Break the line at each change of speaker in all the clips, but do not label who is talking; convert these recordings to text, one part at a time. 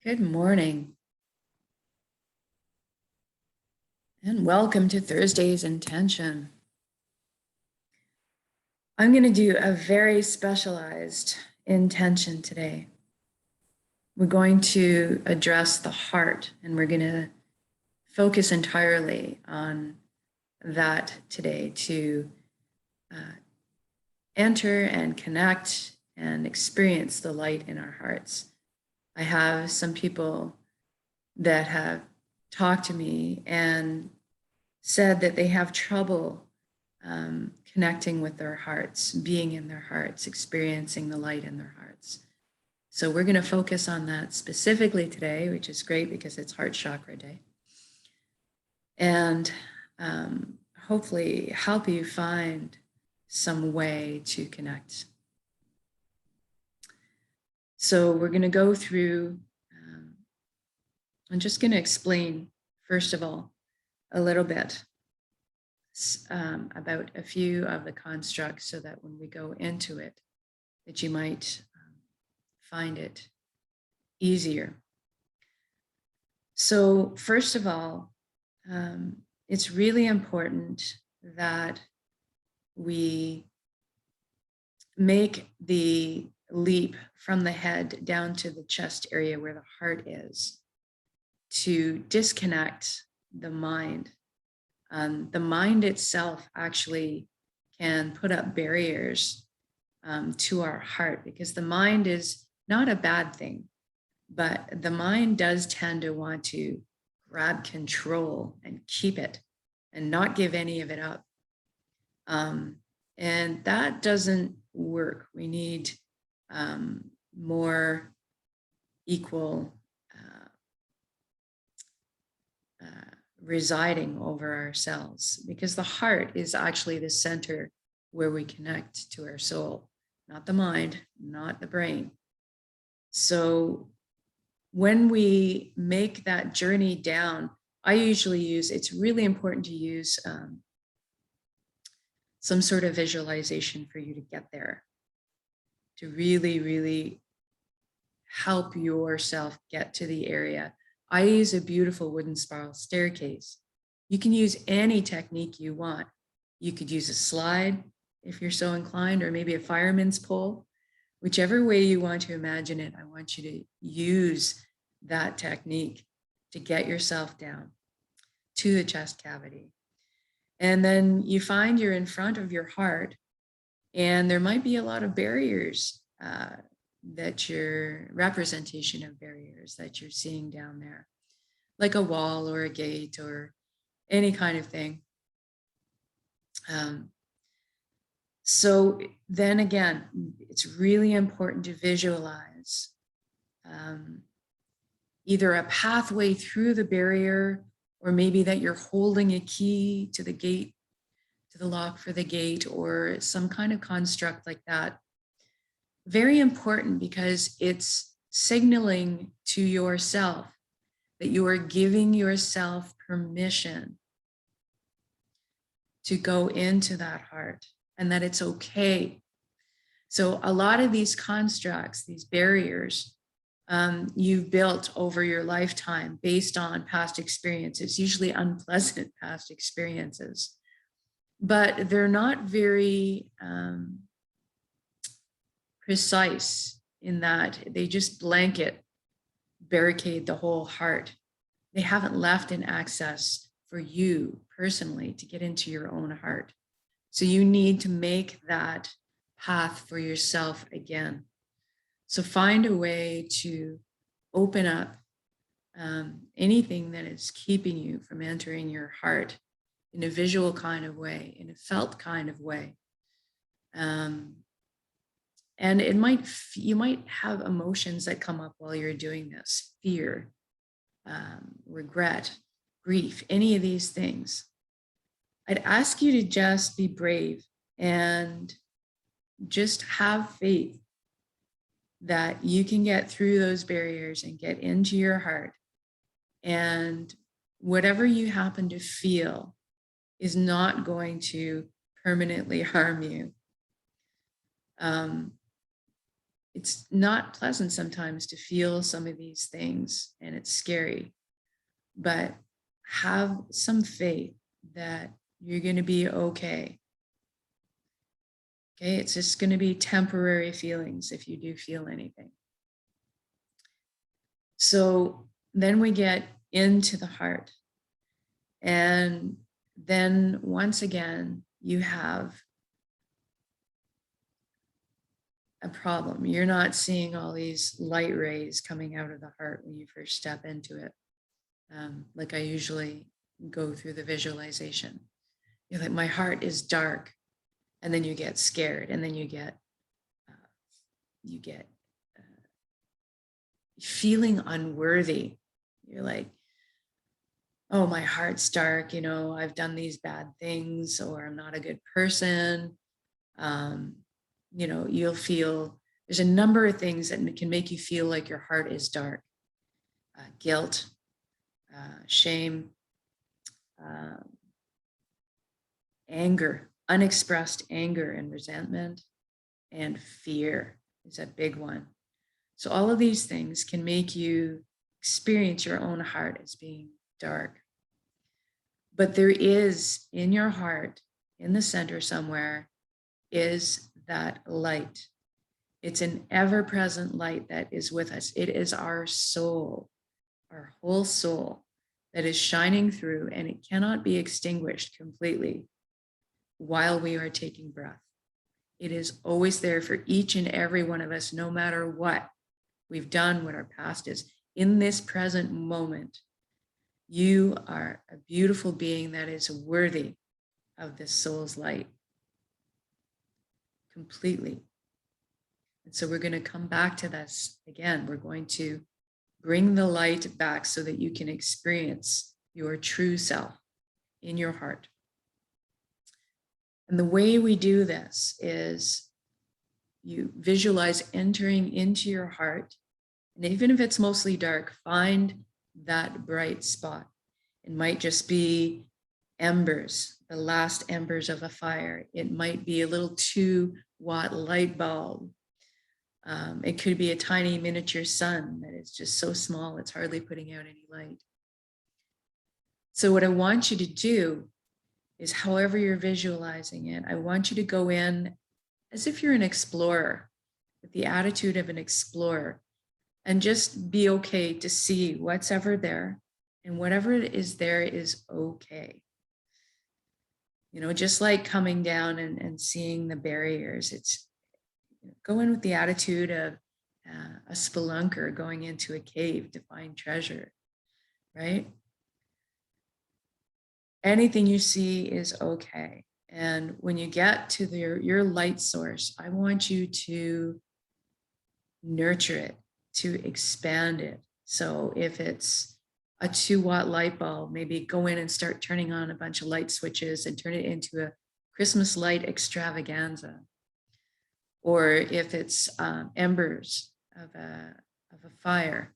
Good morning and welcome to Thursday's Intention. I'm going to do a very specialized intention today. We're going to address the heart and we're going to focus entirely on that today to enter and connect and experience the light in our hearts. I have some people that have talked to me and said that they have trouble connecting with their hearts, being in their hearts, experiencing the light in their hearts. So we're going to focus on that specifically today, which is great because it's Heart Chakra Day. And hopefully help you find some way to connect. So we're going to go through, I'm just going to explain, first of all, a little bit about a few of the constructs so that when we go into it, that you might find it easier. So first of all, it's really important that we make the leap from the head down to the chest area where the heart is to disconnect the mind. The mind itself actually can put up barriers to our heart because the mind is not a bad thing, but the mind does tend to want to grab control and keep it and not give any of it up. And that doesn't work. We need more equal residing over ourselves, because the heart is actually the center where we connect to our soul, not the mind, not the brain. So when we make that journey down, I usually use, it's really important to use some sort of visualization for you to get there, to really, really help yourself get to the area. I use a beautiful wooden spiral staircase. You can use any technique you want. You could use a slide if you're so inclined, or maybe a fireman's pole. Whichever way you want to imagine it, I want you to use that technique to get yourself down to the chest cavity. And then you find you're in front of your heart, and there might be a lot of barriers that your representation of barriers that you're seeing down there, like a wall or a gate or any kind of thing. So then again, it's really important to visualize either a pathway through the barrier, or maybe that you're holding a key to the gate, to the lock for the gate, or some kind of construct like that. Very important, because it's signaling to yourself that you are giving yourself permission to go into that heart, and that it's okay. So a lot of these constructs, these barriers, you've built over your lifetime based on past experiences, usually unpleasant past experiences, but they're not very precise in that they just blanket barricade the whole heart. They haven't left an access for you personally to get into your own heart. So you need to make that path for yourself again. So find a way to open up anything that is keeping you from entering your heart in a visual kind of way, in a felt kind of way. And it might, you might have emotions that come up while you're doing this: fear, regret, grief, any of these things. I'd ask you to just be brave and just have faith that you can get through those barriers and get into your heart. And whatever you happen to feel is not going to permanently harm you. It's not pleasant sometimes to feel some of these things, and it's scary, but have some faith that you're going to be okay. Okay, it's just going to be temporary feelings if you do feel anything. So then we get into the heart. And then once again, you have a problem. You're not seeing all these light rays coming out of the heart when you first step into it. Like I usually go through the visualization. You're like, my heart is dark. And then you get scared, and then you get feeling unworthy. You're like, oh, my heart's dark, I've done these bad things, or I'm not a good person. You'll feel there's a number of things that can make you feel like your heart is dark. Guilt, shame, anger, unexpressed anger and resentment, and fear is a big one. So all of these things can make you experience your own heart as being dark. But there is in your heart, in the center somewhere, is that light. It's an ever-present light that is with us. It is our soul, our whole soul, that is shining through, and it cannot be extinguished completely while we are taking breath. It is always there for each and every one of us, no matter what we've done, what our past is. In this present moment, you are a beautiful being that is worthy of this soul's light completely. And so we're going to come back to this again. We're going to bring the light back so that you can experience your true self in your heart. And the way we do this is you visualize entering into your heart. And even if it's mostly dark, find that bright spot. It might just be embers, the last embers of a fire. It might be a little 2-watt light bulb. It could be a tiny miniature sun that is just so small it's hardly putting out any light. So what I want you to do is, however you're visualizing it, I want you to go in as if you're an explorer, with the attitude of an explorer, and just be okay to see what's ever there, and whatever is there is okay. Just like coming down and seeing the barriers, it's go in with the attitude of a spelunker going into a cave to find treasure, right? Anything you see is okay. And when you get to your light source, I want you to nurture it, to expand it. So if it's a 2-watt light bulb, maybe go in and start turning on a bunch of light switches and turn it into a Christmas light extravaganza. Or if it's embers of a fire,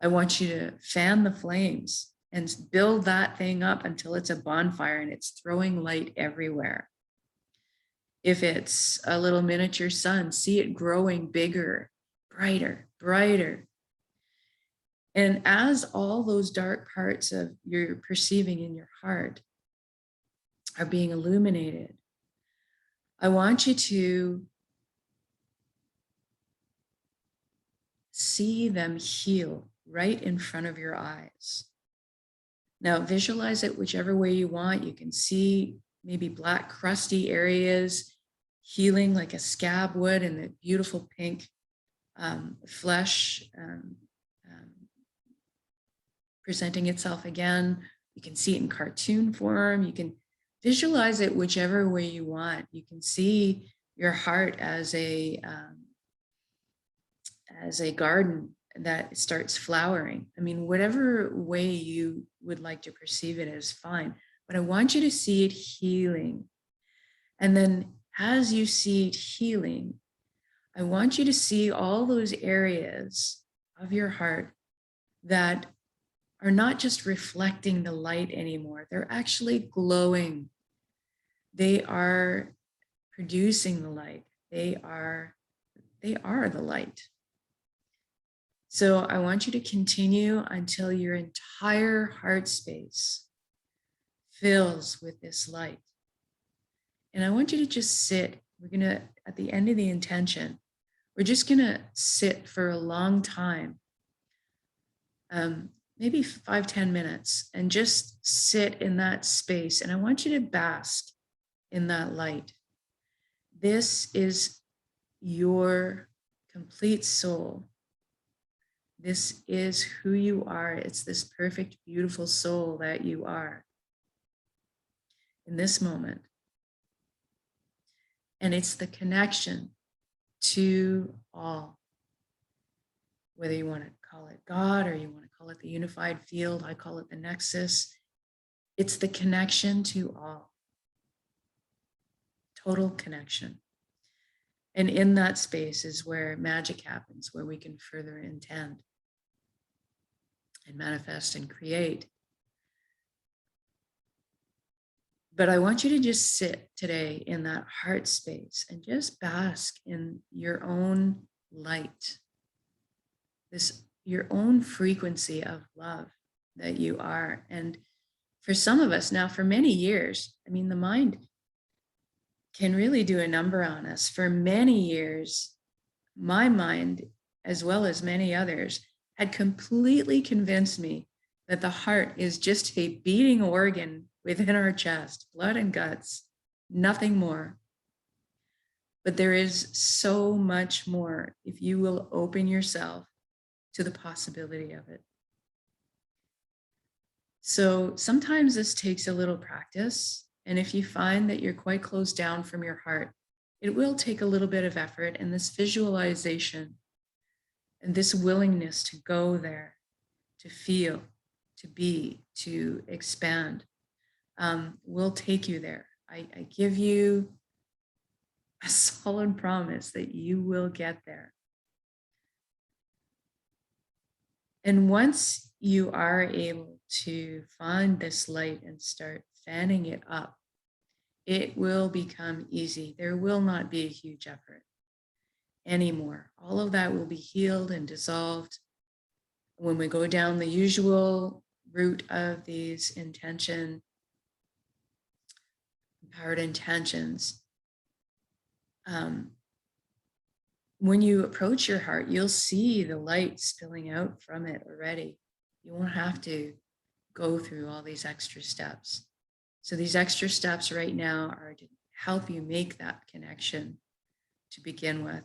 I want you to fan the flames and build that thing up until it's a bonfire and it's throwing light everywhere. If it's a little miniature sun, see it growing bigger, brighter, brighter. And as all those dark parts of your perceiving in your heart are being illuminated, I want you to see them heal right in front of your eyes. Now visualize it whichever way you want. You can see maybe black crusty areas healing like a scab would, and the beautiful pink flesh presenting itself again. You can see it in cartoon form. You can visualize it whichever way you want. You can see your heart as a garden that starts flowering. I mean, whatever way you would like to perceive it is fine, but I want you to see it healing. And then as you see it healing, I want you to see all those areas of your heart that are not just reflecting the light anymore. They're actually glowing. They are producing the light. They are They are the light. So I want you to continue until your entire heart space fills with this light. And I want you to just sit. We're going to, at the end of the intention, we're just going to sit for a long time, maybe 5-10 minutes, and just sit in that space. And I want you to bask in that light. This is your complete soul. This is who you are. It's this perfect, beautiful soul that you are in this moment. And it's the connection to all, whether you want to call it God or you want to call it the unified field. I call it the nexus. It's the connection to all, total connection. And in that space is where magic happens, where we can further intend and manifest and create. But I want you to just sit today in that heart space and just bask in your own light, your own frequency of love that you are. And for some of us now, for many years, I mean, the mind can really do a number on us. For many years, my mind, as well as many others, had completely convinced me that the heart is just a beating organ within our chest, blood and guts, nothing more. But there is so much more if you will open yourself to the possibility of it. So sometimes this takes a little practice. And if you find that you're quite closed down from your heart, it will take a little bit of effort, and this visualization and this willingness to go there, to feel, to be, to expand, will take you there. I give you a solid promise that you will get there. And once you are able to find this light and start fanning it up, it will become easy. There will not be a huge effort anymore. All of that will be healed and dissolved. When we go down the usual route of these empowered intentions, when you approach your heart, you'll see the light spilling out from it already. You won't have to go through all these extra steps. So these extra steps right now are to help you make that connection to begin with.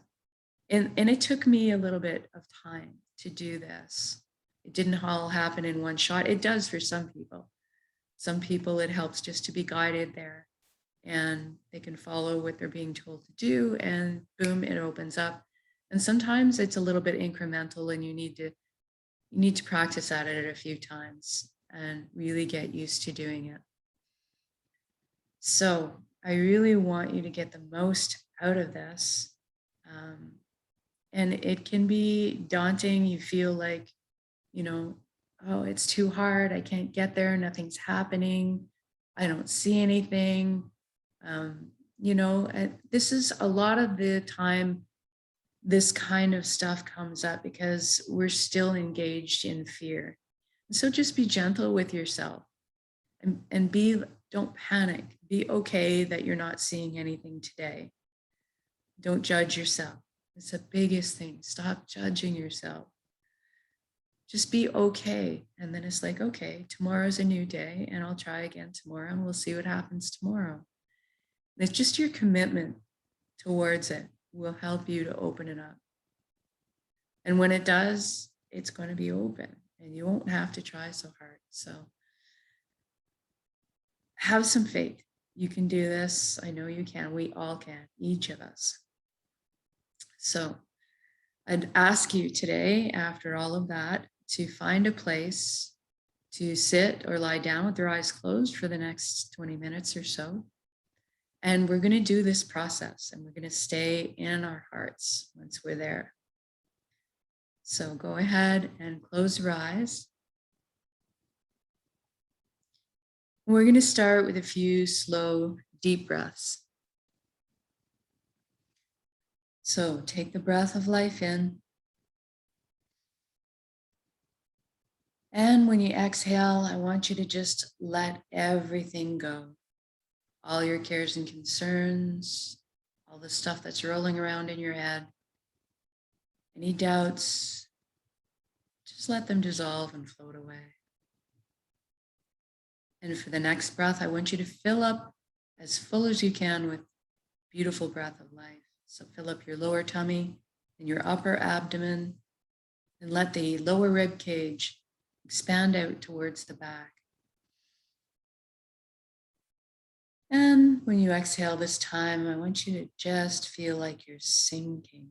And it took me a little bit of time to do this. It didn't all happen in one shot. It does for some people. Some people, it helps just to be guided there, and they can follow what they're being told to do, and boom, it opens up. And sometimes it's a little bit incremental, and you need to practice at it a few times and really get used to doing it. So I really want you to get the most out of this. And it can be daunting. You feel like, oh, it's too hard. I can't get there. Nothing's happening. I don't see anything. And this is a lot of the time, this kind of stuff comes up because we're still engaged in fear. And so just be gentle with yourself and don't panic. Be okay that you're not seeing anything today. Don't judge yourself. It's the biggest thing. Stop judging yourself. Just be okay. And then it's like, okay, tomorrow's a new day and I'll try again tomorrow and we'll see what happens tomorrow. And it's just your commitment towards it will help you to open it up. And when it does, it's going to be open and you won't have to try so hard. So have some faith. You can do this. I know you can. We all can, each of us. So I'd ask you today, after all of that, to find a place to sit or lie down with your eyes closed for the next 20 minutes or so. And we're going to do this process and we're going to stay in our hearts once we're there. So go ahead and close your eyes. We're going to start with a few slow, deep breaths. So take the breath of life in. And when you exhale, I want you to just let everything go. All your cares and concerns, all the stuff that's rolling around in your head, any doubts, just let them dissolve and float away. And for the next breath, I want you to fill up as full as you can with beautiful breath of life. So fill up your lower tummy and your upper abdomen, and let the lower rib cage expand out towards the back. And when you exhale this time, I want you to just feel like you're sinking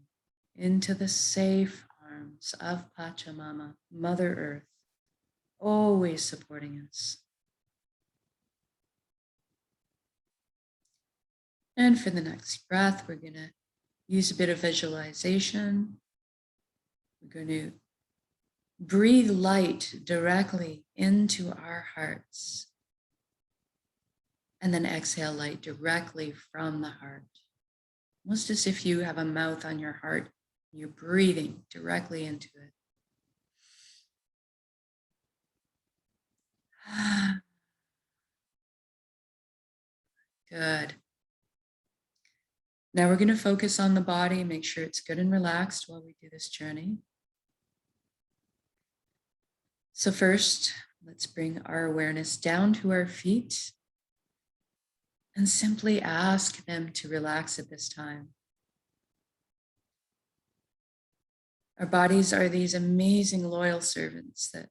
into the safe arms of Pachamama, Mother Earth, always supporting us. And for the next breath, we're going to use a bit of visualization. We're going to breathe light directly into our hearts. And then exhale light directly from the heart. Almost as if you have a mouth on your heart. You're breathing directly into it. Good. Now we're going to focus on the body, make sure it's good and relaxed while we do this journey. So first, let's bring our awareness down to our feet and simply ask them to relax at this time. Our bodies are these amazing loyal servants that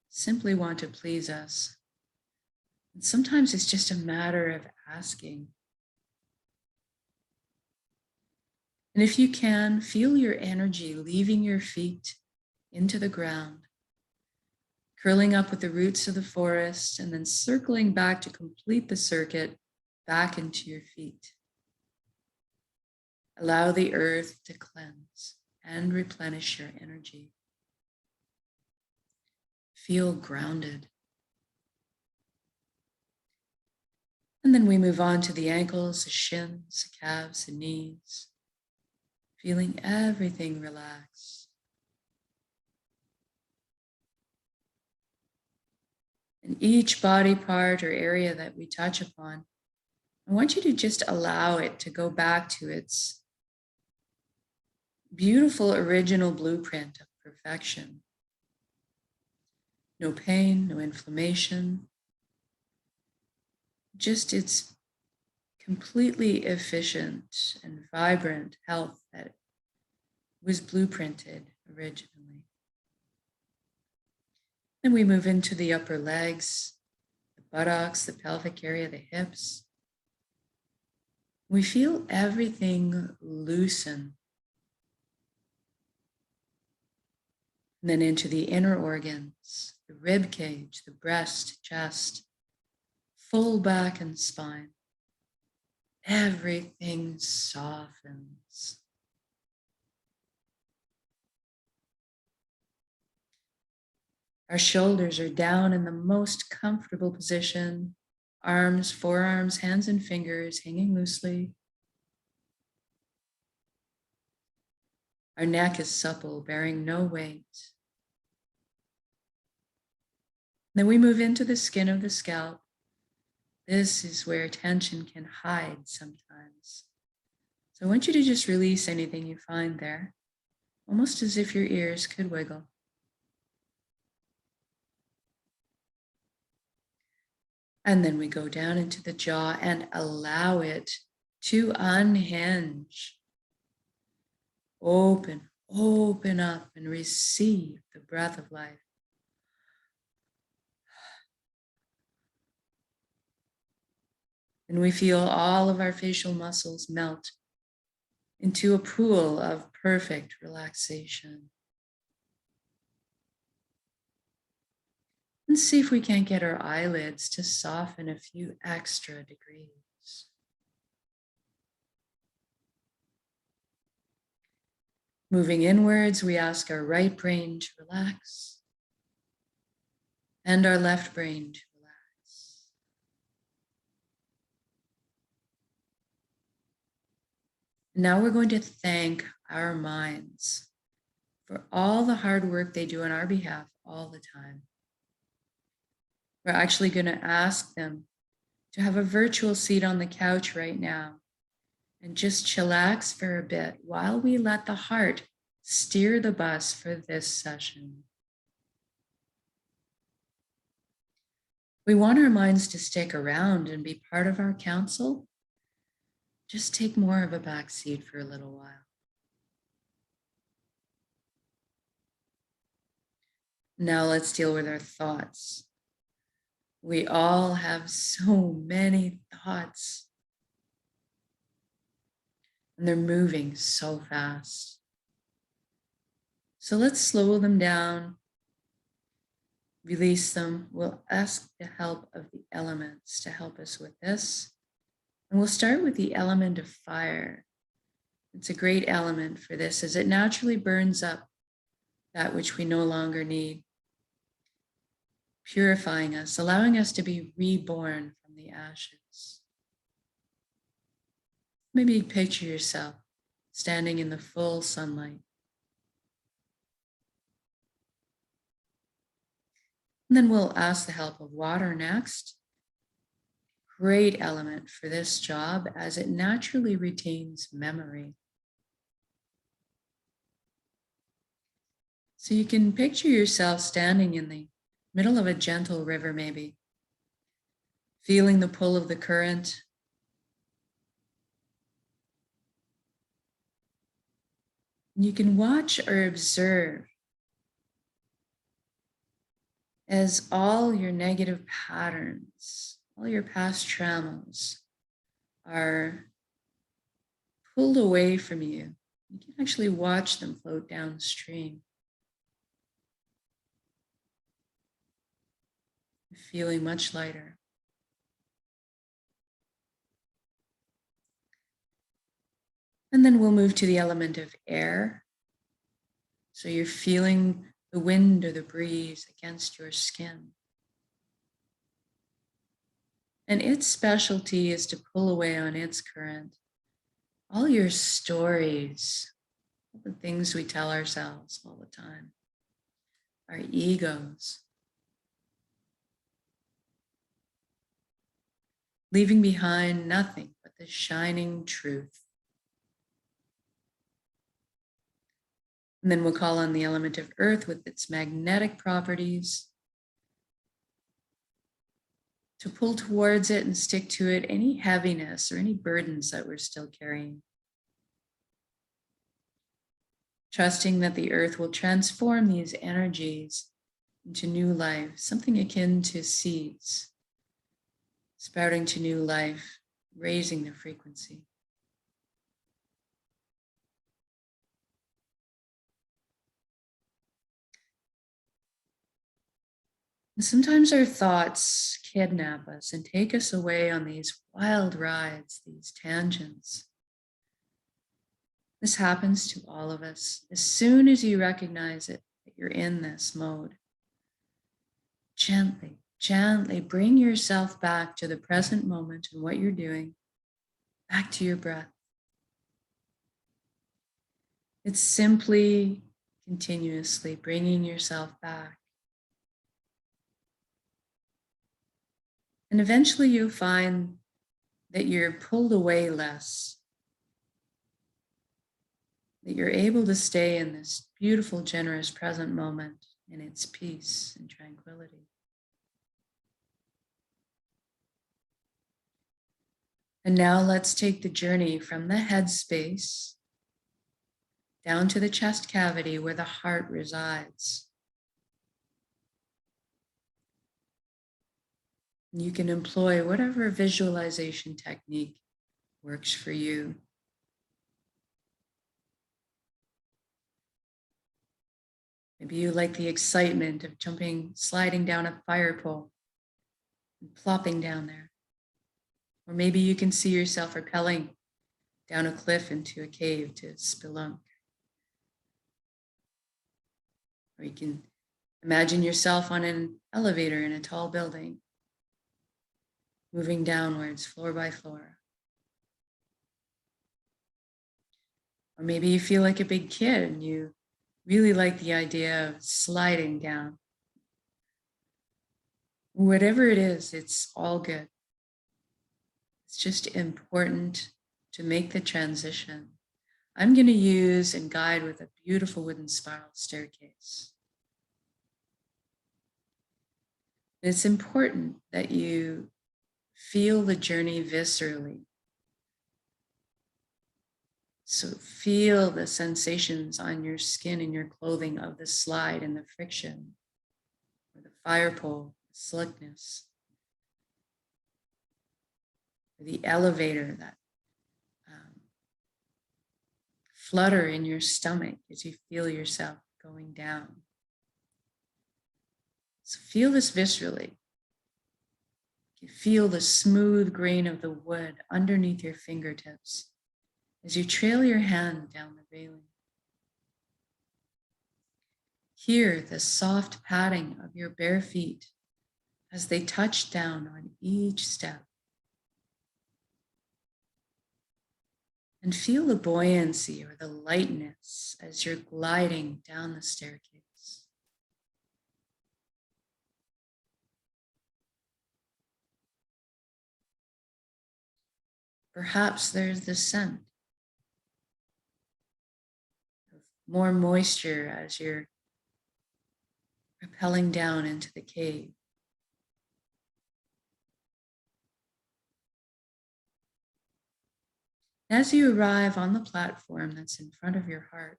simply want to please us. And sometimes it's just a matter of asking. And if you can, feel your energy leaving your feet into the ground, curling up with the roots of the forest, and then circling back to complete the circuit back into your feet. Allow the earth to cleanse and replenish your energy. Feel grounded. And then we move on to the ankles, the shins, the calves, the knees, feeling everything relax. And each body part or area that we touch upon, I want you to just allow it to go back to its beautiful original blueprint of perfection. No pain, no inflammation, just its completely efficient and vibrant health that was blueprinted originally. Then we move into the upper legs, the buttocks, the pelvic area, the hips. We feel everything loosen. And then into the inner organs, the rib cage, the breast, chest, full back and spine. Everything softens. Our shoulders are down in the most comfortable position. Arms, forearms, hands, and fingers hanging loosely. Our neck is supple, bearing no weight. Then we move into the skin of the scalp. This is where tension can hide sometimes. So I want you to just release anything you find there, almost as if your ears could wiggle. And then we go down into the jaw and allow it to unhinge. Open up and receive the breath of life. And we feel all of our facial muscles melt into a pool of perfect relaxation. And see if we can't get our eyelids to soften a few extra degrees. Moving inwards, we ask our right brain to relax and our left brain to relax. Now we're going to thank our minds for all the hard work they do on our behalf all the time. We're actually going to ask them to have a virtual seat on the couch right now and just chillax for a bit while we let the heart steer the bus for this session. We want our minds to stick around and be part of our council. Just take more of a back seat for a little while. Now let's deal with our thoughts. We all have so many thoughts, and they're moving so fast. So let's slow them down, release them. We'll ask the help of the elements to help us with this. And we'll start with the element of fire. It's a great element for this as it naturally burns up that which we no longer need, purifying us, allowing us to be reborn from the ashes. Maybe picture yourself standing in the full sunlight. And then we'll ask the help of water next. Great element for this job as it naturally retains memory. So you can picture yourself standing in the middle of a gentle river, maybe, feeling the pull of the current. You can watch or observe as all your negative patterns, all your past traumas are pulled away from you. You can actually watch them float downstream. Feeling much lighter. And then we'll move to the element of air. So you're feeling the wind or the breeze against your skin. And its specialty is to pull away on its current all your stories, all the things we tell ourselves all the time, our egos, leaving behind nothing but the shining truth. And then we'll call on the element of earth with its magnetic properties to pull towards it and stick to it any heaviness or any burdens that we're still carrying. Trusting that the earth will transform these energies into new life, something akin to seeds, sprouting to new life, raising the frequency. And sometimes our thoughts kidnap us and take us away on these wild rides, these tangents. This happens to all of us. As soon as you recognize it, that you're in this mode, gently, gently bring yourself back to the present moment and what you're doing, back to your breath. It's simply continuously bringing yourself back. And eventually you'll find that you're pulled away less, that you're able to stay in this beautiful, generous present moment in its peace and tranquility. And now let's take the journey from the head space down to the chest cavity where the heart resides. You can employ whatever visualization technique works for you. Maybe you like the excitement of sliding down a fire pole and plopping down there. Or maybe you can see yourself rappelling down a cliff into a cave to spelunk. Or you can imagine yourself on an elevator in a tall building, moving downwards floor by floor. Or maybe you feel like a big kid and you really like the idea of sliding down. Whatever it is, it's all good. It's just important to make the transition. I'm going to use and guide with a beautiful wooden spiral staircase. It's important that you feel the journey viscerally. So feel the sensations on your skin and your clothing of the slide and the friction, or the fire pole, the slickness, or the elevator, that flutter in your stomach as you feel yourself going down. So feel this viscerally. You feel the smooth grain of the wood underneath your fingertips as you trail your hand down the railing. Hear the soft padding of your bare feet as they touch down on each step. And feel the buoyancy or the lightness as you're gliding down the staircase. Perhaps there's the scent of more moisture as you're rappelling down into the cave. As you arrive on the platform that's in front of your heart,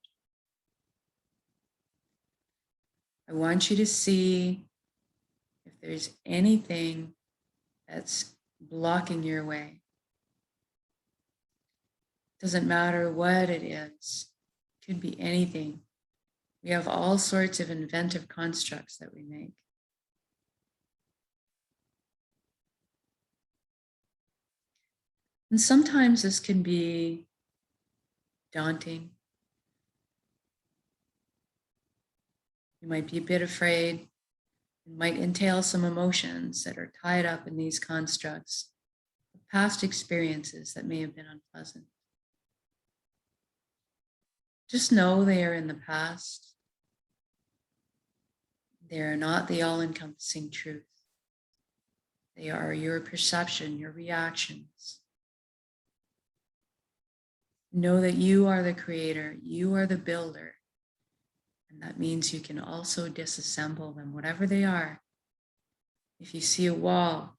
I want you to see if there's anything that's blocking your way. Doesn't matter what it is, it could be anything. We have all sorts of inventive constructs that we make. And sometimes this can be daunting. You might be a bit afraid. It might entail some emotions that are tied up in these constructs, past experiences that may have been unpleasant. Just know they are in the past. They are not the all-encompassing truth. They are your perception, your reactions. Know that you are the creator, you are the builder. And that means you can also disassemble them, whatever they are. If you see a wall,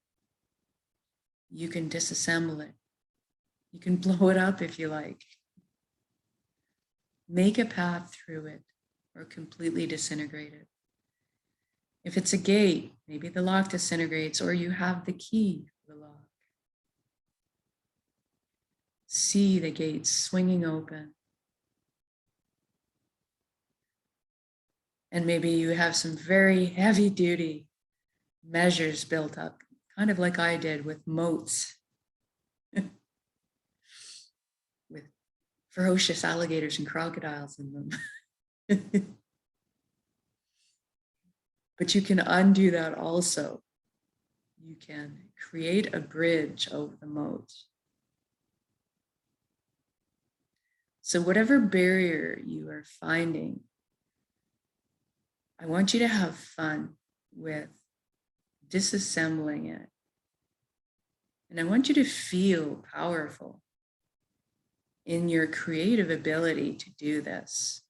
you can disassemble it. You can blow it up if you like. Make a path through it or completely disintegrate it. If it's a gate, maybe the lock disintegrates or you have the key for the lock. See the gates swinging open. And maybe you have some very heavy duty measures built up, kind of like I did with moats, with ferocious alligators and crocodiles in them. But you can undo that also. You can create a bridge over the moat. So whatever barrier you are finding, I want you to have fun with disassembling it. And I want you to feel powerful in your creative ability to do this.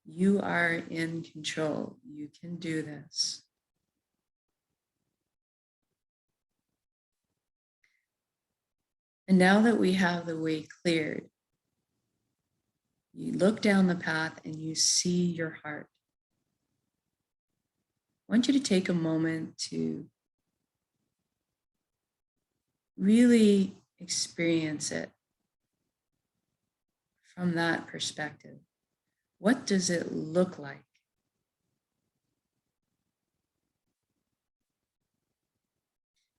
You are in control. You can do this. And now that we have the way cleared, you look down the path and you see your heart. I want you to take a moment to really experience it from that perspective. What does it look like?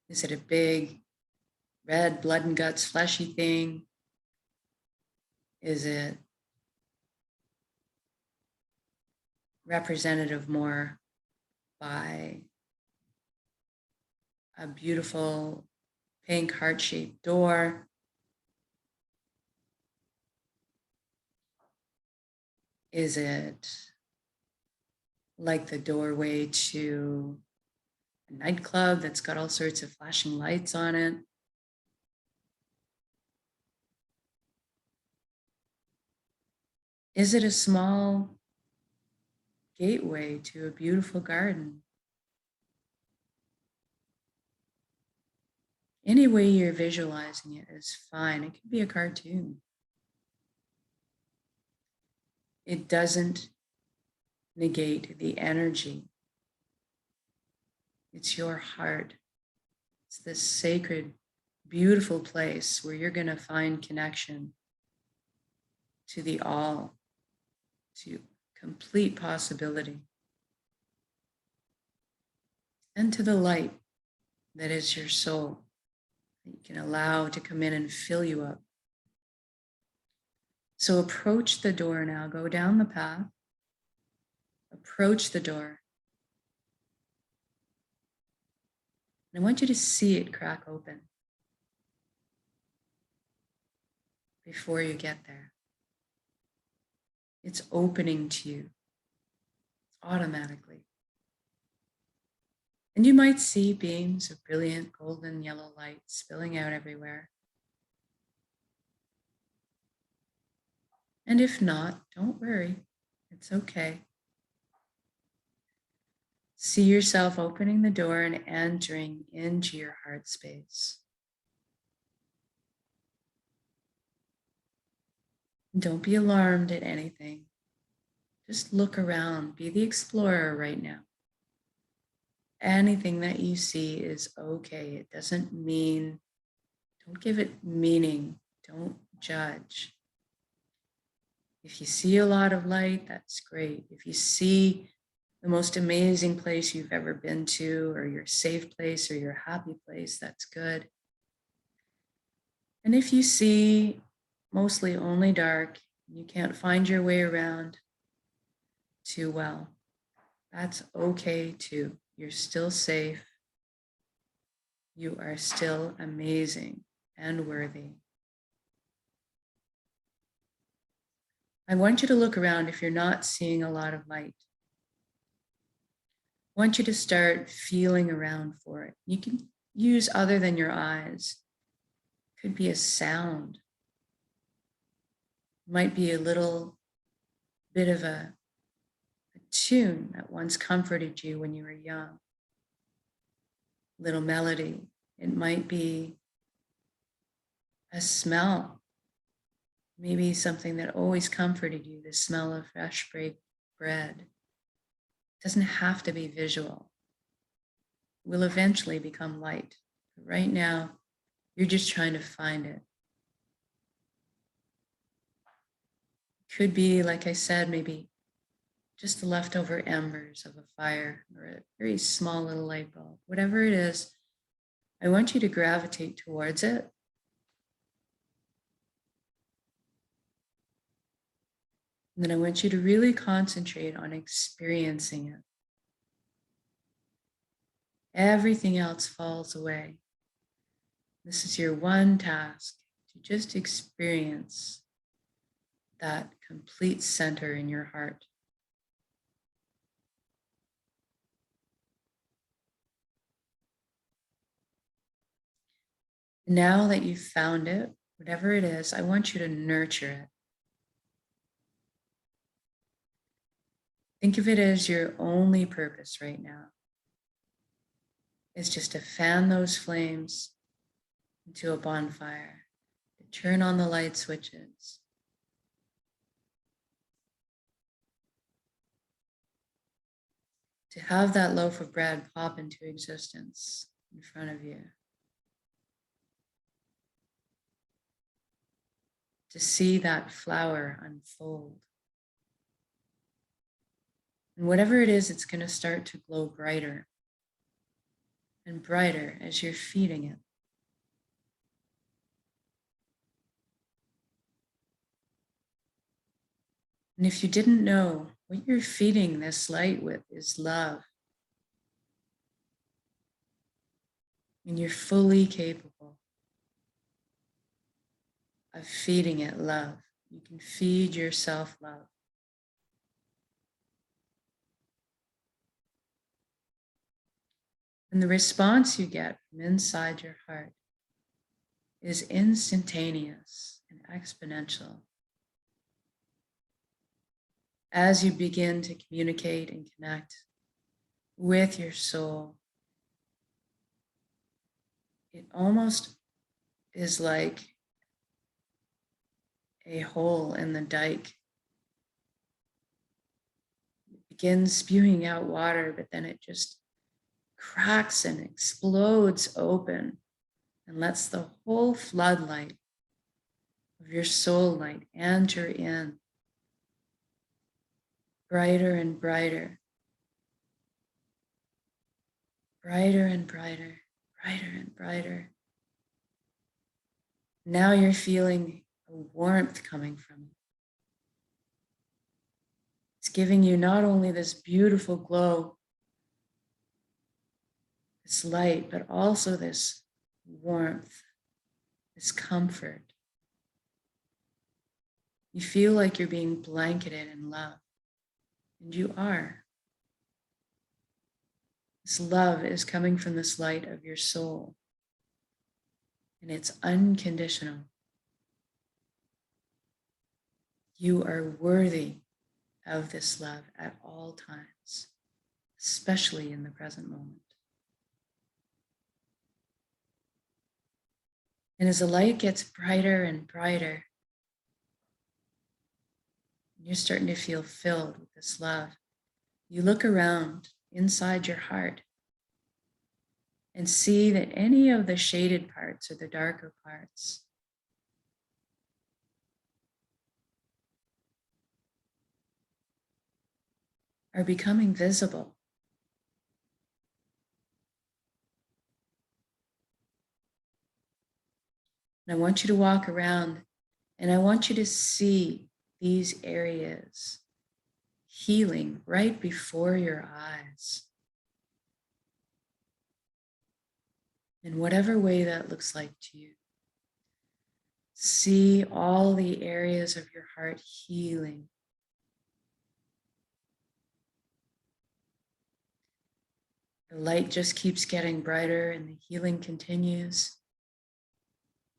Is it a big red blood and guts fleshy thing? Is it representative more by a beautiful pink heart-shaped door? Is it like the doorway to a nightclub that's got all sorts of flashing lights on it? Is it a small gateway to a beautiful garden? Any way you're visualizing it is fine. It could be a cartoon. It doesn't negate the energy. It's your heart. It's this sacred, beautiful place where you're going to find connection to the all, to complete possibility, and to the light that is your soul, that you can allow to come in and fill you up. So approach the door now, go down the path, approach the door. And I want you to see it crack open before you get there. It's opening to you automatically. And you might see beams of brilliant golden yellow light spilling out everywhere. And if not, don't worry, it's okay. See yourself opening the door and entering into your heart space. Don't be alarmed at anything. Just look around, be the explorer right now. Anything that you see is okay. It doesn't mean, don't give it meaning, don't judge. If you see a lot of light, that's great. If you see the most amazing place you've ever been to, or your safe place, or your happy place, that's good. And if you see mostly only dark, you can't find your way around too well, that's okay too. You're still safe. You are still amazing and worthy. I want you to look around if you're not seeing a lot of light. I want you to start feeling around for it. You can use other than your eyes. It could be a sound. It might be a little bit of a tune that once comforted you when you were young. Little melody. It might be a smell. Maybe something that always comforted you, the smell of fresh baked bread. It doesn't have to be visual. It will eventually become light. But right now, you're just trying to find it. It could be, like I said, maybe just the leftover embers of a fire or a very small little light bulb. Whatever it is, I want you to gravitate towards it. And then I want you to really concentrate on experiencing it. Everything else falls away. This is your one task, to just experience that complete center in your heart. Now that you've found it, whatever it is, I want you to nurture it. Think of it as your only purpose right now. It's just to fan those flames into a bonfire, to turn on the light switches, to have that loaf of bread pop into existence in front of you, to see that flower unfold. And whatever it is, it's going to start to glow brighter and brighter as you're feeding it. And if you didn't know, what you're feeding this light with is love. And you're fully capable of feeding it love. You can feed yourself love. And the response you get from inside your heart is instantaneous and exponential. As you begin to communicate and connect with your soul, it almost is like a hole in the dike. It begins spewing out water, but then it just cracks and explodes open and lets the whole floodlight of your soul light enter in, brighter and brighter, brighter and brighter, brighter and brighter. Now you're feeling a warmth coming from it. It's giving you not only this beautiful glow, this light, but also this warmth, this comfort. You feel like you're being blanketed in love, and you are. This love is coming from this light of your soul, and it's unconditional. You are worthy of this love at all times, especially in the present moment. And as the light gets brighter and brighter, you're starting to feel filled with this love. You look around inside your heart and see that any of the shaded parts or the darker parts are becoming visible. And I want you to walk around and I want you to see these areas healing right before your eyes. In whatever way that looks like to you. See all the areas of your heart healing. The light just keeps getting brighter and the healing continues.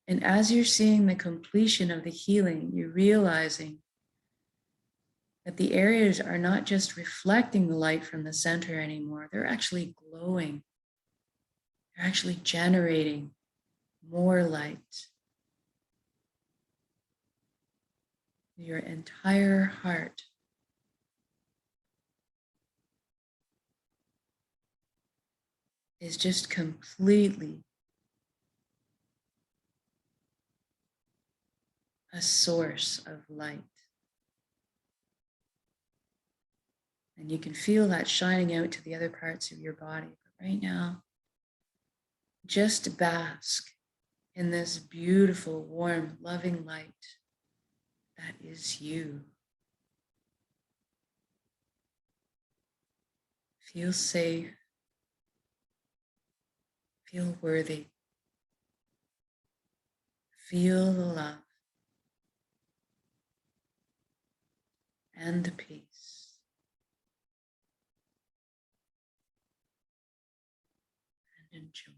And as you're seeing the completion of the healing, you're realizing that the areas are not just reflecting the light from the center anymore, they're actually glowing. They're actually generating more light. Your entire heart is just completely a source of light. And you can feel that shining out to the other parts of your body. But right now, just bask in this beautiful, warm, loving light that is you. Feel safe. Feel worthy. Feel the love and the peace. And enjoy.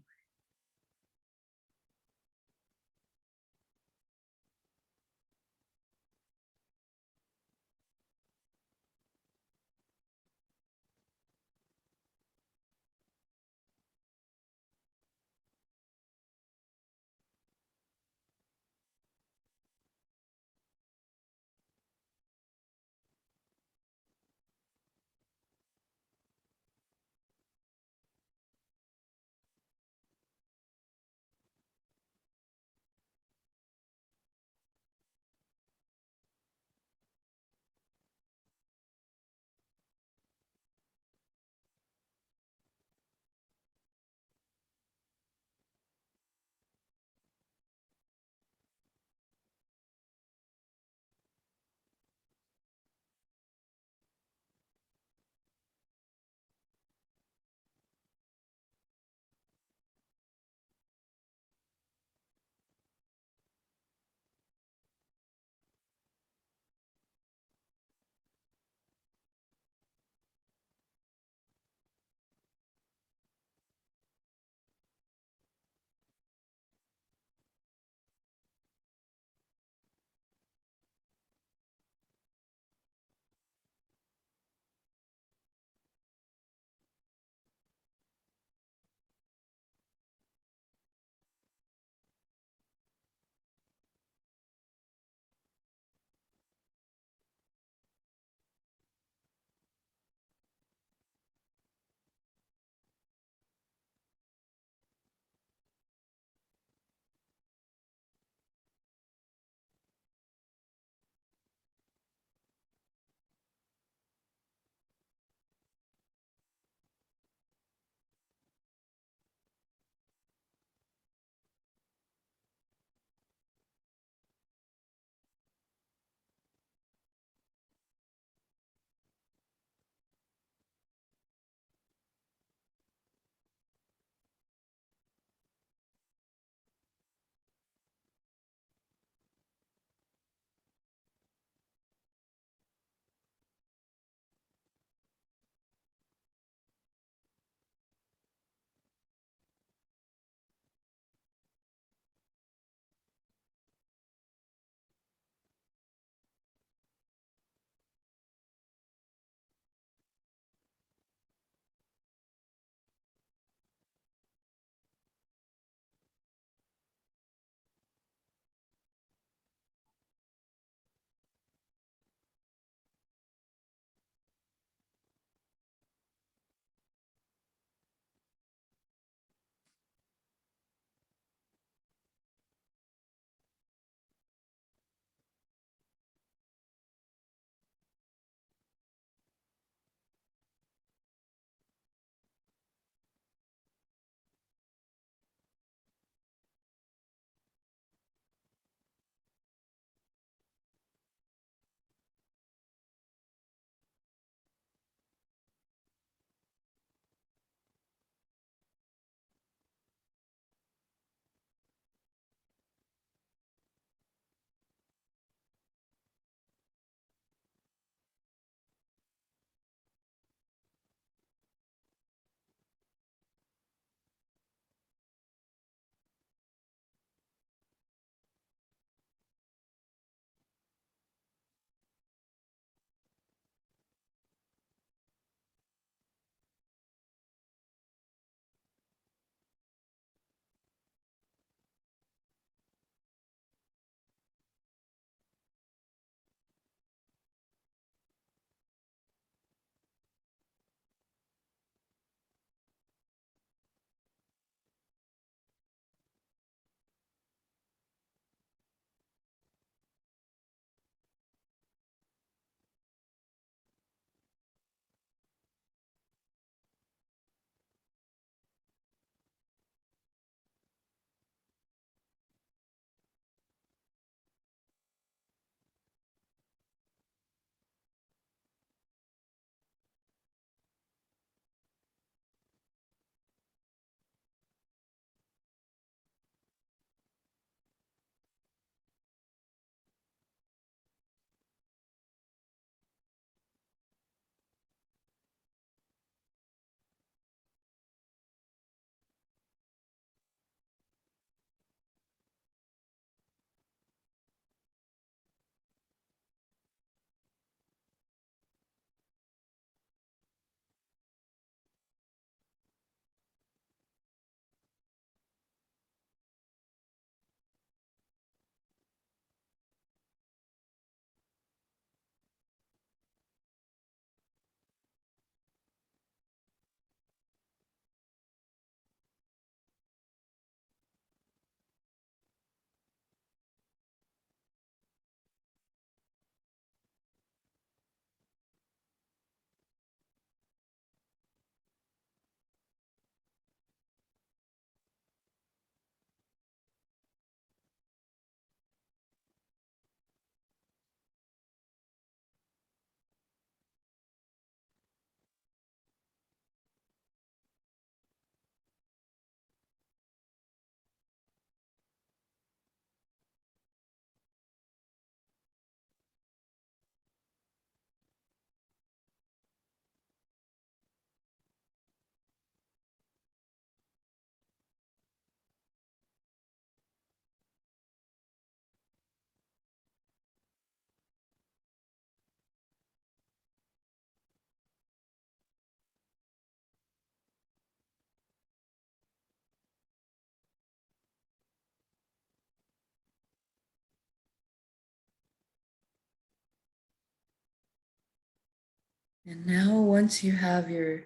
And now, once you have your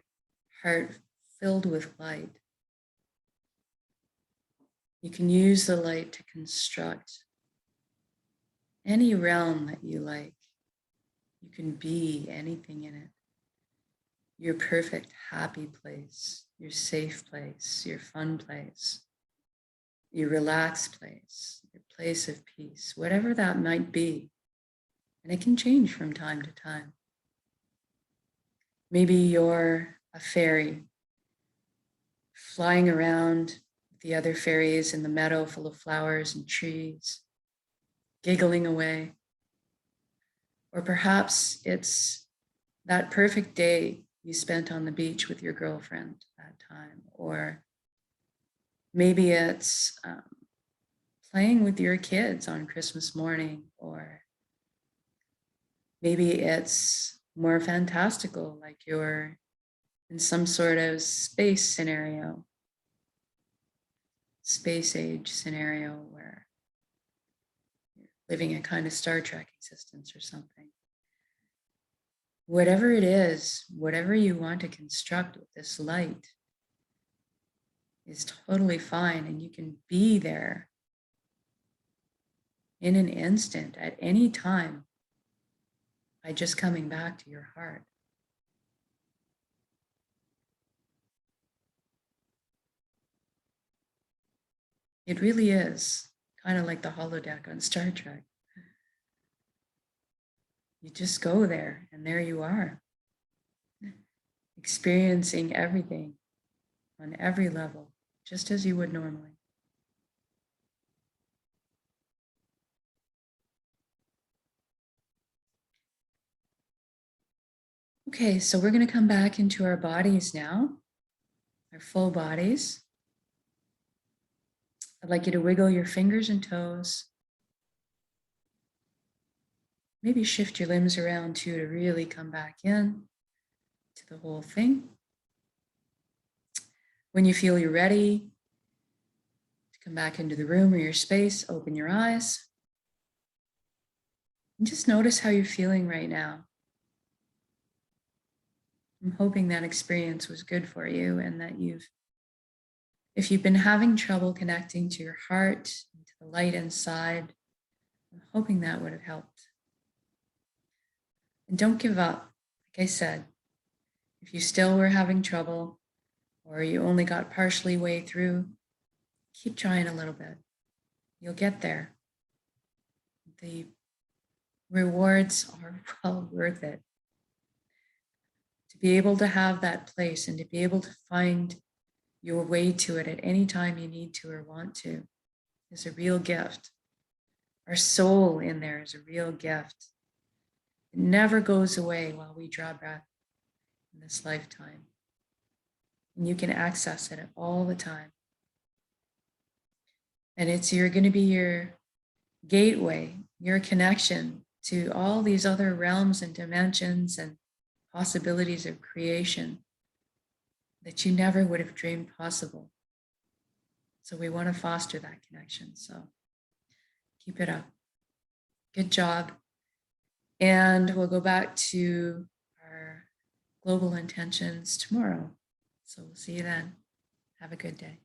heart filled with light, you can use the light to construct any realm that you like. You can be anything in it. Your perfect happy place, your safe place, your fun place, your relaxed place, your place of peace, whatever that might be. And it can change from time to time. Maybe you're a fairy flying around with the other fairies in the meadow full of flowers and trees, giggling away. Or perhaps it's that perfect day you spent on the beach with your girlfriend that time. Or maybe it's playing with your kids on Christmas morning. Or maybe it's more fantastical, like you're in some sort of space scenario, space age scenario where you're living a kind of Star Trek existence or something. Whatever it is, whatever you want to construct with this light is totally fine, and you can be there in an instant at any time by just coming back to your heart. It really is kind of like the holodeck on Star Trek. You just go there, and there you are, experiencing everything on every level, just as you would normally. Okay, so we're going to come back into our bodies now, our full bodies. I'd like you to wiggle your fingers and toes. Maybe shift your limbs around too to really come back in to the whole thing. When you feel you're ready to come back into the room or your space, open your eyes. And just notice how you're feeling right now. I'm hoping that experience was good for you, and that if you've been having trouble connecting to your heart, and to the light inside, I'm hoping that would have helped. And don't give up. Like I said, if you still were having trouble, or you only got partially way through, keep trying a little bit. You'll get there. The rewards are well worth it. To be able to have that place and to be able to find your way to it at any time you need to or want to is a real gift. Our soul in there is a real gift. It never goes away while we draw breath in this lifetime. And you can access it all the time. And you're going to be your gateway, your connection to all these other realms and dimensions and possibilities of creation that you never would have dreamed possible. So we want to foster that connection. So keep it up. Good job. And we'll go back to our global intentions tomorrow. So we'll see you then. Have a good day.